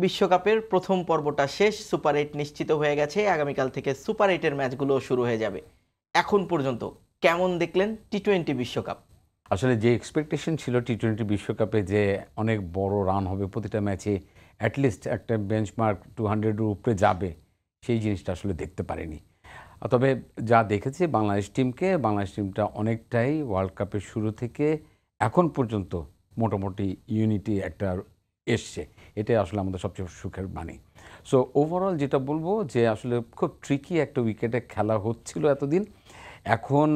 বিশ্বকাপের প্রথম পর্বটা শেষ, সুপার 8 নিশ্চিত হয়ে গেছে। আগামীকাল থেকে সুপার 8 এর ম্যাচগুলো শুরু হয়ে যাবে। এখন পর্যন্ত কেমন দেখলেন টি-20 বিশ্বকাপ? আসলে যে এক্সপেকটেশন ছিল টি-20 বিশ্বকাপে যে অনেক বড় রান হবে প্রতিটা ম্যাচে, অ্যাটলিস্ট একটা বেঞ্চমার্ক 200-এর উপরে যাবে, সেই জিনিসটা আসলে দেখতে পারিনি। তবে যা দেখেছি বাংলাদেশ টিমটা অনেকটাই ওয়ার্ল্ড কাপের শুরু থেকে এখন পর্যন্ত মোটামুটি ইউনিটি একটা এসছে। এটাই আসলে আমাদের সবচেয়ে সুখের বাণী। সো ওভারঅল যেটা বলবো যে আসলে খুব ট্রিকি একটা উইকেটে খেলা হচ্ছিল এতদিন। এখন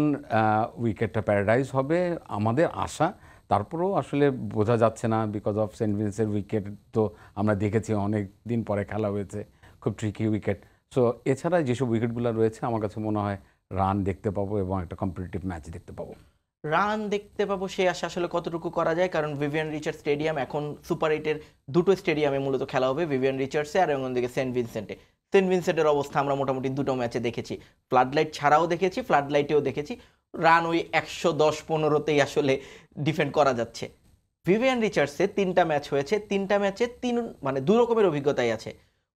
উইকেটটা প্যারাডাইজ হবে আমাদের আশা। তারপরেও আসলে বোঝা যাচ্ছে না বিকজ অফ সেন্ট ভিন্সের উইকেট তো আমরা দেখেছি অনেক দিন পরে খেলা হয়েছে, খুব ট্রিকি উইকেট। সো এছাড়া যেসব উইকেটগুলো রয়েছে আমার কাছে মনে হয় রান দেখতে পাবো এবং একটা কম্পিটিটিভ ম্যাচ দেখতে পাবো। রান দেখতে পাবো সেই আশা আসলে কতটুকু করা যায়, কারণ ভিভিয়ান রিচার্ডস স্টেডিয়াম এখন সুপার 8 এর দুটো স্টেডিয়ামে মূলত খেলা হবে, ভিভিয়ান রিচার্ডসে আর অন্যদিকে সেন্ট ভিনসেন্টে। সেন্ট ভিনসেন্টের অবস্থা আমরা মোটামুটি দুটো ম্যাচে দেখেছি, ফ্লাড লাইট ছাড়াও দেখেছি, ফ্লাড লাইটেও দেখেছি। রান ওই 110-15তেই আসলে ডিফেন্ড করা যাচ্ছে। ভিভিয়ান রিচার্ডসে 3টা ম্যাচ হয়েছে, 3টা ম্যাচে মানে দু রকমের অভিজ্ঞতাই আছে।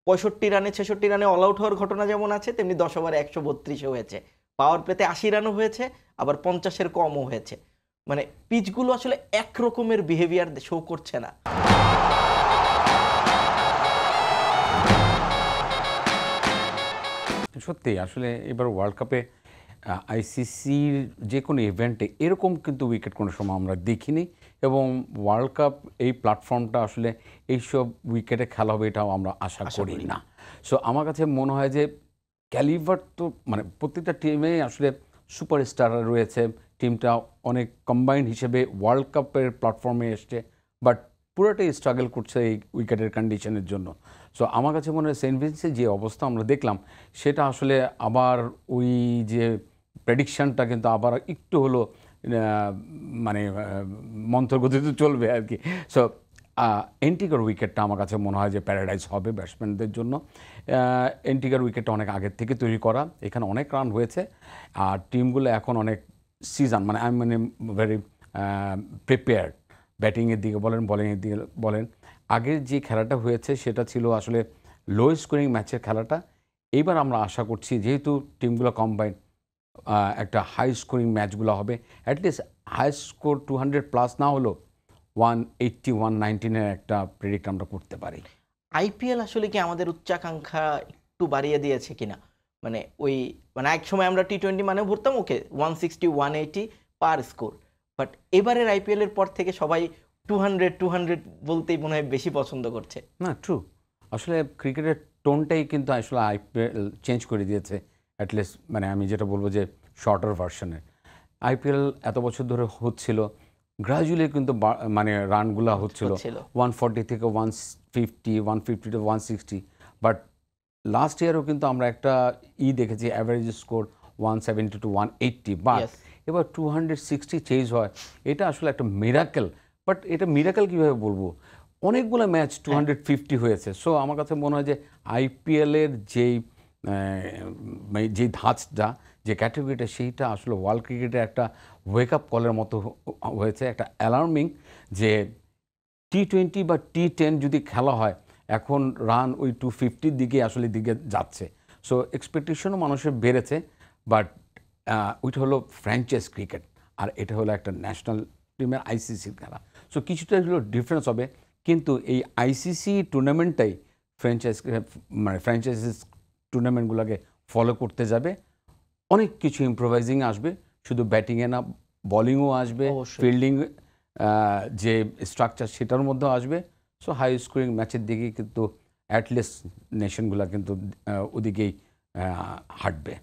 65 রানে 66 রানে অল আউট হওয়ার ঘটনা যেমন আছে, তেমনি 10 ওভারে 132 হয়েছে। পাওয়ার প্লেতে 80 রানও হয়েছে, আবার 50-এর কমও হয়েছে। মানে পিচগুলো আসলে এক রকমের বিহেভিয়ার শো করছে না। সত্যি আসলে এবার ওয়ার্ল্ড কাপে আইসিসির যে কোনো ইভেন্টে এরকম কিন্তু উইকেট কোনো সময় আমরা দেখিনি এবং ওয়ার্ল্ড কাপ এই প্ল্যাটফর্মটা আসলে এইসব উইকেটে খেলা হবে এটাও আমরা আশা করি না। সো আমার কাছে মনে হয় যে ক্যালিভার তো মানে প্রত্যেকটা টিমে আসলে সুপারস্টাররা রয়েছে, টিমটা অনেক কম্বাইন্ড হিসেবে ওয়ার্ল্ড কাপের প্ল্যাটফর্মে এসছে, বাট পুরোটাই স্ট্রাগল করছে এই উইকেটের কন্ডিশনের জন্য। সো আমার কাছে মনে হয় সেন্ট ভিন্সের যে অবস্থা আমরা দেখলাম সেটা আসলে আবার ওই যে প্রেডিকশানটা কিন্তু আবার একটু হলো মানে মন্থরগতিতে চলবে আর কি। সো এন্টিগার উইকেটটা আমার কাছে মনে হয় যে প্যারাডাইজ হবে ব্যাটসম্যানদের জন্য। এন্টিগার উইকেটটা অনেক আগের থেকে তৈরি করা, এখানে অনেক রান হয়েছে আর টিমগুলো এখন অনেক মানে আই মানে ভেরি প্রিপেয়ার্ড। ব্যাটিংয়ের দিকে বলেন, বোলিংয়ের দিকে বলেন, আগের যে খেলাটা হয়েছে সেটা ছিল আসলে লো স্কোরিং ম্যাচের খেলাটা। এইবার আমরা আশা করছি যেহেতু টিমগুলো কম্বাইন্ড একটা হাই স্কোরিং ম্যাচগুলো হবে, অ্যাটলিস্ট হাই স্কোর 200+ না হলেও 180 119-এর একটা প্রেডিক্ট আমরা করতে পারি। আইপিএল আসলে কি আমাদের উচ্চাকাঙ্ক্ষা একটু বাড়িয়ে দিয়েছে কিনা? মানে ওই মানে এক সময় আমরা টি-20 মানেও ভরতাম ওকে 160 180 পার স্কোর, বাট এবারের আইপিএল এর পর থেকে সবাই 200 বলতেই মনে হয় বেশি পছন্দ করছে। না, ট্রু। আসলে ক্রিকেটের টোনটাই কিন্তু আসলে আইপিএল চেঞ্জ করে দিয়েছে। অ্যাটলিস্ট মানে আমি যেটা বলবো যে শর্টার ভার্সনের আইপিএল এত বছর ধরে হচ্ছিল, গ্রাজুয়ালি কিন্তু মানে রানগুলো হচ্ছিল 140 থেকে 150 150 টু 160, বাট লাস্ট ইয়ারও কিন্তু আমরা একটা দেখেছি অ্যাভারেজ স্কোর 170 টু 180, বাট এবার 260 চেজ হয়। এটা আসলে একটা মিরাকেল। বাট এটা মিরাকেল কীভাবে বলবো, অনেকগুলো ম্যাচ 250 হয়েছে। সো আমার কাছে মনে হয় যে আইপিএলের যেই ধাঁচটা, যে ক্যাটাগরিটা, সেইটা আসলে ওয়ার্ল্ড ক্রিকেটের একটা ওয়েক আপ কলের মতো হয়েছে, একটা অ্যালার্মিং যে টি-20 বা টি10 যদি খেলা হয় এখন রান ওই 250-র দিকে আসলে দিকে যাচ্ছে। সো এক্সপেকটেশনও মানুষের বেড়েছে, বাট ওইটা হলো ফ্র্যাঞ্চাইজ ক্রিকেট আর এটা হলো একটা ন্যাশনাল টিমের আইসিসির খেলা। সো কিছুটা হলো ডিফারেন্স হবে, কিন্তু এই আইসিসি টুর্নামেন্টটাই ফ্র্যাঞ্চাইজিস টুর্নামেন্টগুলোকে ফলো করতে যাবে। অনেক কিছু ইম্প্রোভাইজিং আসবে, শুধু ব্যাটিংয়ে না, বলিংও আসবে, ফিল্ডিং যে স্ট্রাকচার সেটার মধ্যেও আসবে। সো হাই স্কোরিং ম্যাচের দিকে কিন্তু অ্যাটলিস্ট নেশনগুলো কিন্তু ওদিকেই হাঁটবে।